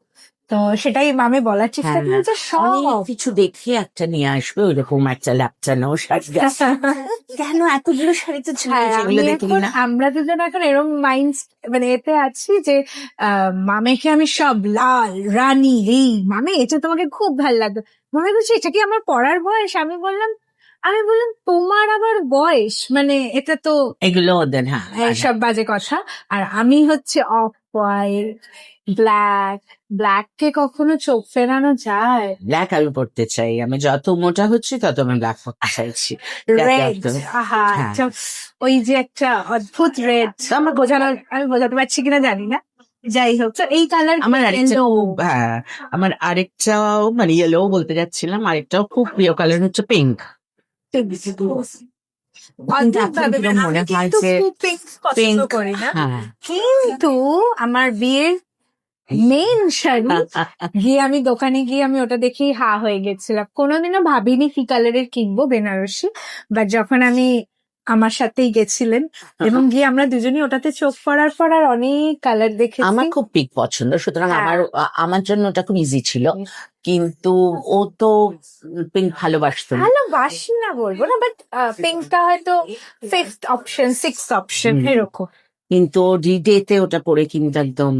তো সেটাই মামে বলার চেষ্টা হ্যাঁ, করি যে অনেক সব কিছু দেখে একটা নিয়ে আসবে ওইরকম একটা ল্যাপচানো শাড়ি। কেন এতগুলো শাড়ি তো ছিল, হ্যাঁ, সেগুলো আমি দেখলি এখন, না? আমরা দুজন এখন এরকম মাইন্ড, মানে এতে আছি যে মামেকে আমি সব লাল রানী, এই মামে এটা তোমাকে খুব ভালো লাগবে, মামে বলছে এটা কি আমার পড়ার বয়স? আমি বললাম আমি বললাম তোমার আবার বয়স, মানে এটা তো এগুলো ওদের, হ্যাঁ এইসব বাজে কথা। আর আমি হচ্ছে অফ হোয়াইট, ব্ল্যাক কে কখনো চোখ ফেরানো যায়? ব্ল্যাক আমি পড়তে চাই, আমি যত মোটা হচ্ছি তত আমি ব্ল্যাক পড়তে চাইছি। রেড, আহা, হ্যাঁ। একটা ওই যে একটা অদ্ভুত রেড, আমি বোঝাতে পারছি কিনা জানি না, যাই হোক। তো এই কালার আমার আরেকটা খুব, হ্যাঁ আমার আরেকটাও মানে ইয়েলো বলতে যাচ্ছিলাম, আরেকটাও খুব প্রিয় কালার হচ্ছে পিঙ্ক। মনে হয় যে পছন্দ করি না, কিন্তু আমার বিয়ের মেইন শাড়ি গিয়ে আমি দোকানে গিয়ে আমি ওটা দেখেই হা হয়ে গেছিলাম। কোনোদিনও ভাবিনি কি কালারের কিনবো বেনারসি, বাট যখন আমি আমার সাথেই গেছিলেন এবং গিয়ে আমরা দুজনই ওটাতে চোখ পড়ার পর আর অনেক কালার দেখেছি। আমার খুব পিঙ্ক পছন্দ, সুতরাং হ্যাঁ। আমার জন্য ওটা খুব ইজি ছিল, কিন্তু ও তো পিঙ্ক ভালোবাসতো না। ভালোবাসি না বলবো না, বাট পিঙ্কটা হয়তো ফিফথ অপশন, সিক্সথ অপশন এরকম। কিন্তু ডেতে ওটা পরে কিন্তু একদম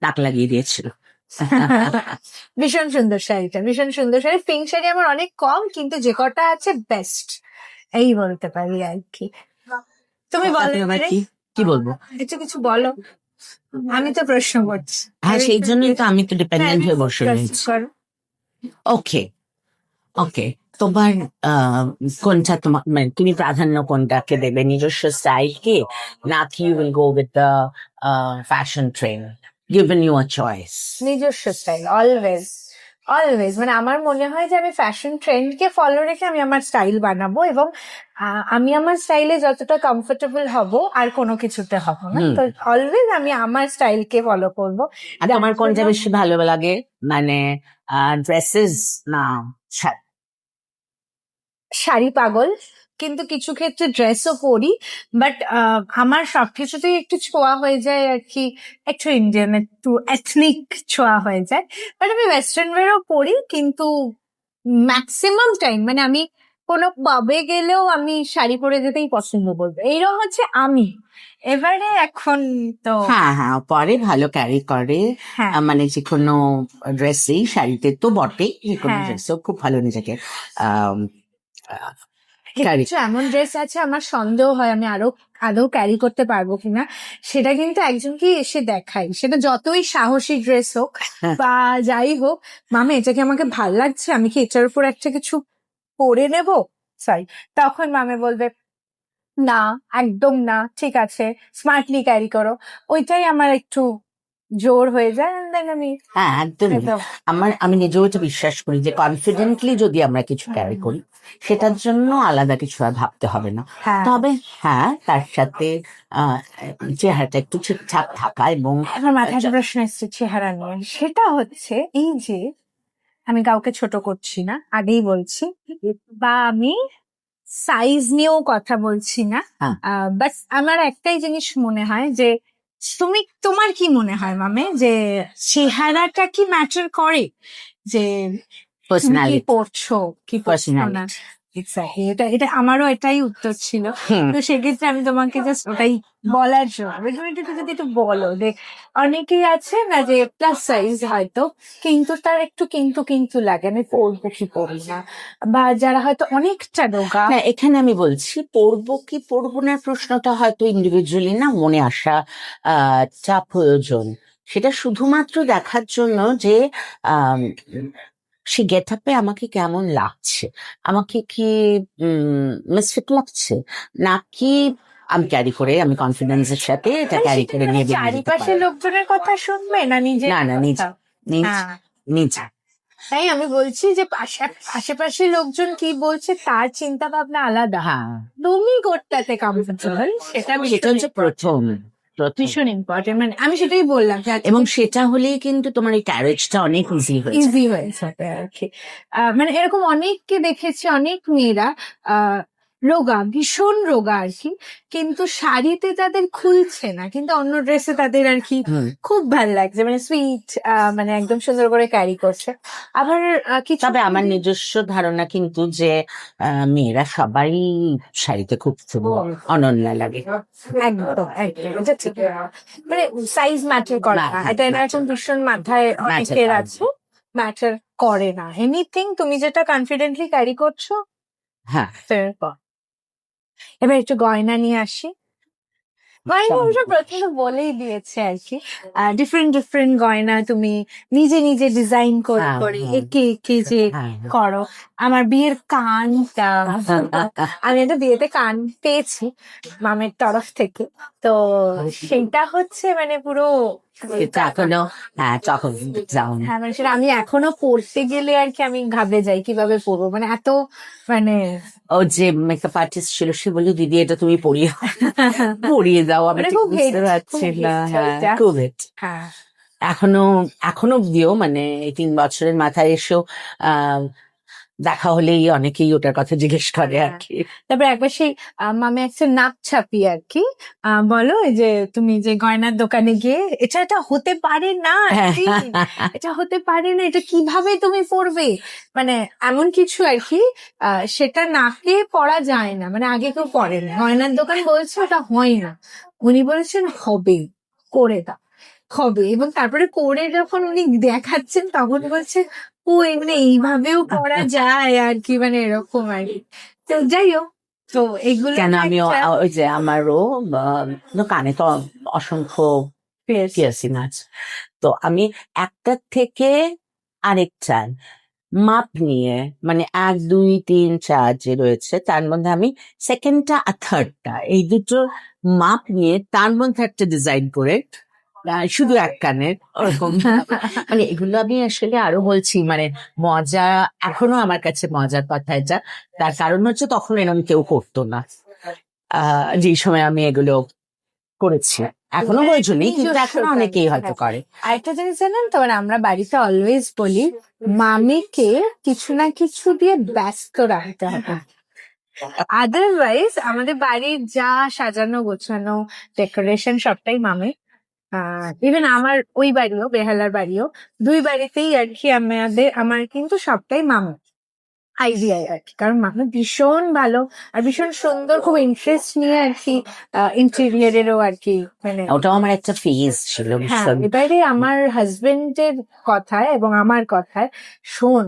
নাক লাগিয়ে দিয়েছিল। ভীষণ সুন্দর শাড়িটা, ভীষণ সুন্দর শাড়ি। পিঙ্ক শাড়ি আমার অনেক কম, কিন্তু যে কটা আছে বেস্ট এই বলতে পারি আর কি। তুমি বলো, এবার কি বলবো, কিছু বলো, আমি তো প্রশ্ন করছি। হ্যাঁ সেই জন্যই তো আমি তো ডিপেন্ডেন্ট হয়ে বসে রয়েছি। ওকে ওকে, তোমার কোনটা তোমার, মানে তুমি প্রাধান্য কোনটাকে দেবে, নিজস্ব স্টাইলকে নাকি you will go with the fashion trend, given you a choice? নিজস্ব স্টাইল অলওয়েজ, অলওয়েজ। মানে আমার মনে হয় যে আমি ফ্যাশন ট্রেন্ডকে ফলো রেখে আমি আমার স্টাইল বানাবো, এবং আমি আমার স্টাইলে যতটা কমফোর্টেবল হব আর কোনো কিছুতে হব না। তো অলওয়েজ আমি আমার স্টাইলকে ফলো করবো। আর তোমার কোনটা বেশি ভালো লাগে, মানে ড্রেসেস না শাড়ি? শাড়ি পাগল, কিন্তু কিছু ক্ষেত্রে ড্রেসও পরি, বাট আমার সবকিছুতেই একটু ছোঁয়া হয়ে যায় আর কি, একটু ইন্ডিয়ান, একটু এথনিক ছোঁয়া হয়ে যায়। বাট আমি ওয়েস্টার্ন ওয়্যারও পরি, কিন্তু ম্যাক্সিমাম টাইম মানে আমি কোনো পাবে গেলেও আমি শাড়ি পরে যেতেই পছন্দ করবো, এইরকম হচ্ছে আমি। এবারে এখন তো হ্যাঁ হ্যাঁ, পরে ভালো ক্যারি করে, হ্যাঁ, মানে যে কোনো ড্রেসেই, শাড়িতে তো বটেই, যে কোনো হ্যাঁ। ড্রেসেও খুব ভালো নিজেকে ক্যারি। কিছু এমন ড্রেস আছে আমার সন্দেহ হয় আমি আদৌ ক্যারি করতে পারবো কিনা, সেটা কিন্তু একজনকে এসে দেখাই, সেটা যতই সাহসী ড্রেস হোক বা যাই হোক, মামা এটা কি আমাকে ভাল লাগছে, আমি কি এটার উপর একটা কিছু পরে নেব, সরি, তখন মামে বলবে না, একদম না, ঠিক আছে, স্মার্টলি ক্যারি করো। ওইটাই আমার একটু জোর হয়ে যায়, and then আমি হ্যাঁ একদম, আমি নিজেও এটা বিশ্বাস করি যে কনফিডেন্টলি যদি আমরা কিছু ক্যারি করি, সেটার জন্য আলাদা কিছু আর ভাবতে হবে না। তবে হ্যাঁ, তার সাথে চেহারাটা একটু ঠিকঠাক থাকা, এবং আমার মাথায় একটা প্রশ্ন এসছে চেহারা নিয়ে, সেটা হচ্ছে এই যে আমি কাউকে ছোট করছি না, আগেই বলছি, বা আমি সাইজ নিয়েও কথা বলছি না, বাট আমার একটাই জিনিস মনে হয় যে তোমার কি মনে হয় মামে, যে চেহারাটা কি ম্যাটার করে, যে তুমি কি পড়ছো কি পড়ছো না? Exactly, এটা আমারও এটাই উত্তর ছিল। তো সেক্ষেত্রে আমি তোমাকে জাস্ট ওটাই বলার জন্য তুমি যদি একটু বলো যে অনেকেই আছে না যে প্লাস সাইজ হয়তো, কিন্তু তার একটু কিন্তু লাগে, আমি পরবো কি পরবো না, বা যারা হয়তো অনেকটা রোগা। না, এখানে আমি বলছি পড়বো কি পড়বো না প্রশ্নটা হয়তো ইন্ডিভিজুয়ালি না, মনে আসা চা প্রয়োজন, সেটা শুধুমাত্র দেখার জন্য যে সে গেট আপে আমাকে কেমন লাগছে, আমাকে কি মিসফিট লাগছে, নাকি আমি ক্যারি করে, আমি কনফিডেন্সের সাথে এটা ক্যারি করে নিয়ে চারিপাশে লোকজনের কথা শুনবে না নিজে, না না নিজে নিজে। তাই আমি বলছি যে আশেপাশে লোকজন কি বলছে তার চিন্তা ভাবনা আলাদা, তুমি কোটটাতে কমফোর্টেবল সেটা হচ্ছে প্রথম ভীষণ ইম্পর্টেন্ট, মানে আমি সেটাই বললাম, এবং সেটা হলেই কিন্তু তোমার এই ক্যারেজটা অনেক ইজি হয়ে যাবে আর কি। মানে এরকম অনেককে দেখেছি, অনেক মেয়েরা রোগা, ভীষণ রোগা আর কি, কিন্তু শাড়িতে তাদের খুলছে না, কিন্তু অন্য ড্রেসে তাদের আর কি খুব ভাল লাগছে, মানে সুইট, মানে একদম সুন্দর করে ক্যারি করছে। আবার কিছু, তবে আমার নিজস্ব ধারণা কিন্তু যে মেয়েরা সবাই শাড়িতে খুব অনন্য লাগে, একদম এটা ঠিক, মানে সাইজ ম্যাটার করে না, এটা এখন ভীষণ মাথায় অনেকের আছে, ম্যাটার করে না, এনিথিং তুমি যেটা কনফিডেন্টলি ক্যারি করছো হ্যাঁ, তারপর এবার একটু গয়না নিয়ে আসি। গয়না অবশ্য প্রথমে বলেই দিয়েছে আর কি, ডিফারেন্ট ডিফারেন্ট গয়না তুমি নিজে নিজে ডিজাইন করে হ্যাঁ, করে হ্যাঁ। একে একে যে হ্যাঁ। করো। আমার বিয়ের কানটা আমি একটা বিয়েতে কান পেয়েছি মামের তরফ থেকে, তো সেইটা হচ্ছে মানে পুরো এটা এখনো, হ্যাঁ, তখন যাও হ্যাঁ মানে সেটা আমি এখনো পড়তে গেলে আর কি আমি ঘাবড়ে যাই কিভাবে পড়বো, মানে এত মানে ও যে মেকআপ আর্টিস্ট ছিল সে বললো দিদি এটা তুমি পরিয়ে দাও, আমি মানে ঠিক খুব বুঝতে hate, পারছি খুব না। hate হ্যাঁ, এটা। খুব hate। হ্যাঁ এখনো অব্দিও মানে এই 3 বছরের মাথায় এসেও দেখা হলেই অনেকেই ওটার কথা জিজ্ঞেস করে আর কি। তারপরে একবার সেই মামে একটা নাক ছাপি আর কি, বলো এই যে তুমি যে গয়নার দোকানে গিয়ে এটা হতে পারে না আন্টি, এটা হতে পারে না, এটা কিভাবে তুমি পরবে, মানে এমন কিছু আর কি, সেটা নাকে পরা যায় না, মানে আগে কেউ পরে না, গয়নার দোকান বলছে ওটা হয় না, উনি বলেছেন হবে, করে দাও হবে, এবং তারপরে করে যখন উনি দেখাচ্ছেন তখন বলছে ও এমনি এইভাবেও করা যায় আর কি, মানে এরকম আর কি। তো যাই হোক, তো এগুলো কেন তো আমি একটা ওই যে আমারও কানে তো অসংখ্য piercing। পিয়ার্সিং আছে, তো আমি একটার থেকে আরেকটার মাপ নিয়ে মানে 1 2 3 4 যে রয়েছে তার মধ্যে আমি সেকেন্ডটা আর থার্ডটা এই দুটো মাপ নিয়ে তার মধ্যে একটা ডিজাইন করে শুধু এক কানের ওরকম মানে এগুলো আমি আসলে আরো বলছি মানে মজা, এখনো আমার কাছে মজার কথা এটা। তার কারণ হচ্ছে তখন এরকম কেউ করতো না যে সময় আমি এগুলো করেছি, এখনো প্রয়োজনই কিন্তু এখন অনেকেই হয়তো করে। আরেকটা জিনিস জানেন তো, মানে আমরা বাড়িতে অলওয়েজ বলি মামিকে কিছু না কিছু দিয়ে ব্যস্ত রাখতে হবে, আদারওয়াইজ আমাদের বাড়ির যা সাজানো গোছানো ডেকোরেশন সবটাই মামি। ইভেন আমার ওই বাড়িও, বেহালার বাড়িও, দুই বাড়িতেই আর কি আমার কিন্তু সবটাই মামা আইডিয়ায় আর কি, কারণ মামা ভীষণ ভালো আর ভীষণ সুন্দর, খুব ইন্টারেস্ট নিয়ে আর কি ইন্টেরিয়ারেরও আর কি, মানে ওটাও আমার একটা ফেজ ছিল হ্যাঁ। ভীষণ। এবারে আমার হাজবেন্ডের কথায় এবং আমার কথায়, শোন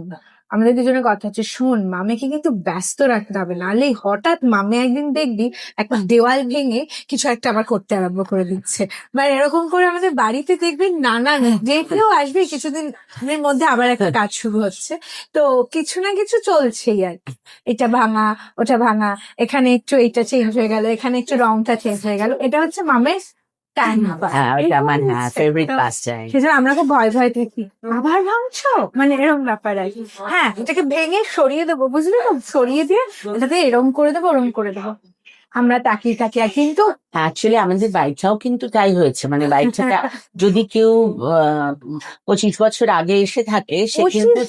আমাদের দুজনের কথা হচ্ছে, শোন মামেকে কিন্তু ব্যস্ত রাখতে হবে, নাহলে হঠাৎ মামে একদিন দেখবি একটা দেওয়াল ভেঙে কিছু একটা আবার করতে আরম্ভ করে দিচ্ছে, মানে এরকম করে আমাদের বাড়িতে দেখবেন নানান যে কেউ আসবে কিছুদিনের মধ্যে আবার একটা কাজ শুরু হচ্ছে, তো কিছু না কিছু চলছেই আর কি, এটা ভাঙা ওটা ভাঙা, এখানে একটু এটা চেঞ্জ হয়ে গেল, এখানে একটু রংটা চেঞ্জ হয়ে গেল, এটা হচ্ছে মামের টাইম। হ্যাঁ, ওটা আমার হ্যাঁ ফেভারিট পাস টাইম। সেজন্য আমরা খুব ভয় ভয় থাকি, আবার ভাঙছো, মানে এরকম ব্যাপার আর কি। হ্যাঁ এটাকে ভেঙে সরিয়ে দেবো, বুঝলি তো, সরিয়ে দিয়ে এটাতে এরম করে দেবো ওরম করে দেবো, আমরা তাকিয়ে থাকি। আর কিন্তু অ্যাকচুয়ালি আমাদের বাড়িটাও কিন্তু তাই হয়েছে, মানে বাড়িটা যদি কেউ 25 বছর আগে এসে থাকে সে কিন্তু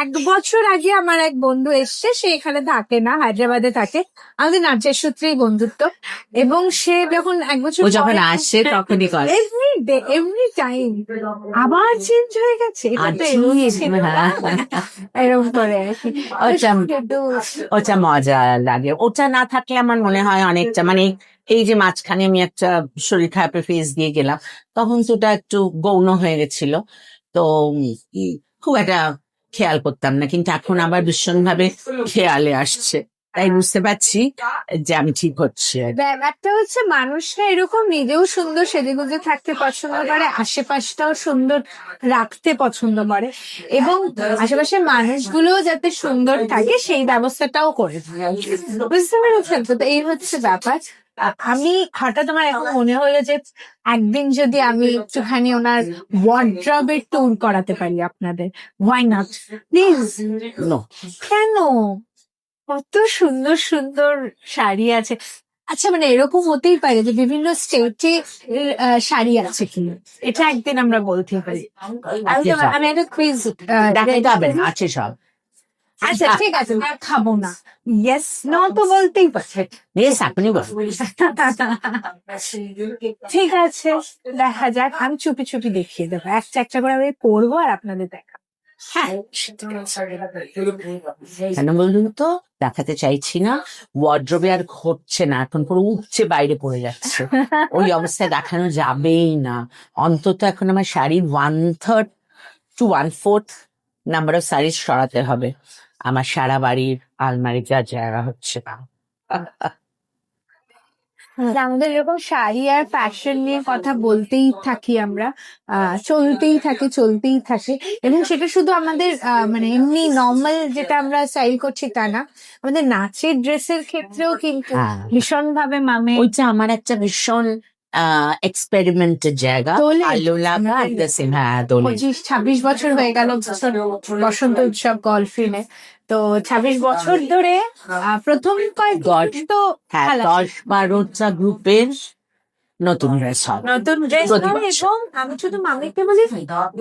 1 বছর আগে আমার এক বন্ধু এসছে, সে এখানে থাকে না, হায়দ্রাবাদে থাকে, আমাদের নাচের সূত্রেই বন্ধুত্ব, এবং সে যখন 1 বছর ও যখন আসে তখনই করে এভরি টাইম আবার চেঞ্জ হয়ে গেছে, এটা তো এরকম ছিল না। এরকম করে আর কি। ওটা মজা লাগে, ওটা না থাকলে আমার মনে হয় অনেকটা মানে এই যে মাঝখানে আমি একটা শরীর খারাপের ফেজ দিয়ে গেলাম তখন তো ওটা একটু গৌণ হয়ে গেছিল, তো খুব একটা খেয়াল করতাম না, কিন্তু এখন আবার ভীষণ ভাবে খেয়ালে আসছে, তাই বুঝতে পারছি যে আমি ঠিক হচ্ছে। ব্যাপারটা হচ্ছে মানুষরা এরকম নিজেও সুন্দর সেজেগুজে থাকতে পছন্দ করে, আশেপাশটাও সুন্দর রাখতে পছন্দ করে, এবং আশেপাশের মানুষগুলোও যাতে সুন্দর থাকে সেই ব্যবস্থাটাও করে, বুঝতে পেরেছেন তো? তো এই হচ্ছে ব্যাপার। আমি হঠাৎ আমার এখন মনে হলো যে একদিন যদি আমি একটুখানি ওনার ওয়ার্ড্রবের ট্যুর করাতে পারি আপনাদের, হোয়াই নট, প্লিজ। কেন, কত সুন্দর সুন্দর শাড়ি আছে। আচ্ছা মানে এরকম হতেই পারে যে বিভিন্ন স্টেটে শাড়ি আছে কি, এটা একদিন আমরা বলতে পারি। আমি একটা কুইজ দেখাইতে হবে না, আছে সব। আচ্ছা ঠিক আছে, খাবো না, ইয়েস নো তো বলতেই পারছে। বেশ আপনি বল। ঠিক আছে দেখা যাক, আমি চুপি চুপি দেখিয়ে দেবো, একটা একটা করে আমি পড়বো আর আপনাদের দেখা। হ্যাঁ কেন বলুন তো, দেখাতে চাইছি না, ওয়ার্ড্রোবে আর ঘটছে না, এখন পুরো উঠছে বাইরে পড়ে যাচ্ছে, ওই অবস্থায় দেখানো যাবেই না। অন্তত এখন আমার শাড়ির 1/3 to 1/4 নাম্বার অফ শাড়ি সরাতে হবে আমার সারা বাড়ির আলমারিতে আর জায়গা হচ্ছে না। আমাদের এরকম শাড়ি আর ফ্যাশন নিয়ে কথা বলতেই থাকি আমরা, চলতেই থাকে এবং সেটা শুধু আমাদের মানে এমনি নর্মাল যেটা আমরা স্টাইল করছি তা না, আমাদের নাচের ড্রেসের ক্ষেত্রেও কিন্তু হ্যাঁ। ভীষণ ভাবে মামে ওইটা আমার একটা ভীষণ এক্সপেরিমেন্টের জায়গা। দোলে। ভালো লাগা একদম, হ্যাঁ দোলে। 25-26 বছর হয়ে গেল বসন্ত উৎসব গলফিনে, তো 26 বছর ধরে প্রথম কয়েক তো হ্যাঁ, খেলা 10-12টা গ্রুপের নতুন ড্রেস হবে। নতুন ড্রেস প্রতি হয় বছর। এবং আমি শুধু মামিকে বলি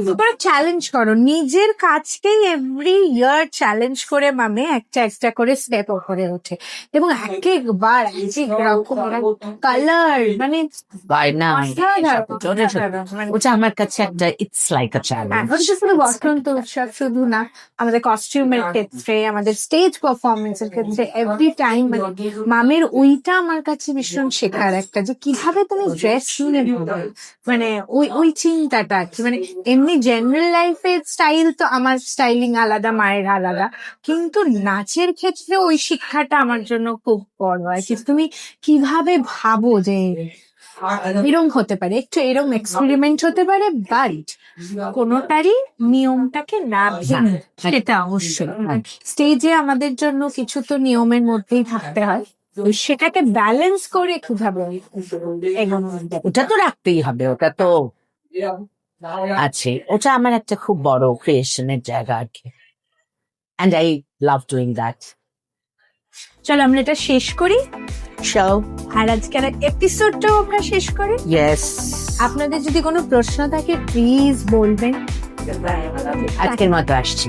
তোমরা চ্যালেঞ্জ করো, নিজের কাজকেই এভরি ইয়ার চ্যালেঞ্জ করে মামি একটা করে স্টেপ করে ওঠে এবং একেকবার কালার মানে বায়না, অসাধারণ। ওটা আমার কাছে একটা ইটস লাইক আ চ্যালেঞ্জ। ওটা শুধু বসন্ত উৎসব শুধু না, আমাদের কস্টিউমের ক্ষেত্রে, আমাদের স্টেজ পারফরমেন্স এর ক্ষেত্রে এভরি টাইম মামের ওইটা আমার কাছে ভীষণ শেখার একটা, যে কিভাবে তুমি ড্রেস শুনে মানে ওই চিন্তাটা আর কি। মানে এমনি জেনারেল লাইফের স্টাইল তো আমার স্টাইলিং আলাদা, মায়ের আলাদা, কিন্তু নাচের ক্ষেত্রে ওই শিক্ষাটা আমার জন্য খুব বড় আর কি। তুমি কিভাবে ভাবো যে এরম হতে পারে, একটু এরম এক্সপেরিমেন্ট হতে পারে, বাট কোনোটারই নিয়মটাকে না ভেঙে, সেটা অবশ্যই স্টেজে আমাদের জন্য কিছু তো নিয়মের মধ্যেই থাকতে হয়, তো সেটাকে ব্যালেন্স করে কিভাবে এগোনো যায়। ওটা তো রাখতেই হবে, ওটা তো আছে। ওটা আমার একটা খুব বড় ক্রিয়েশনের জায়গা আর কি, and I love doing that. চলো আমরা এটা শেষ করি, সো আর আজকের এপিসোডটাও আমরা শেষ করি। ইয়েস, আপনাদের যদি কোনো প্রশ্ন থাকে প্লিজ বলবেন। আজকের মতো আসছি।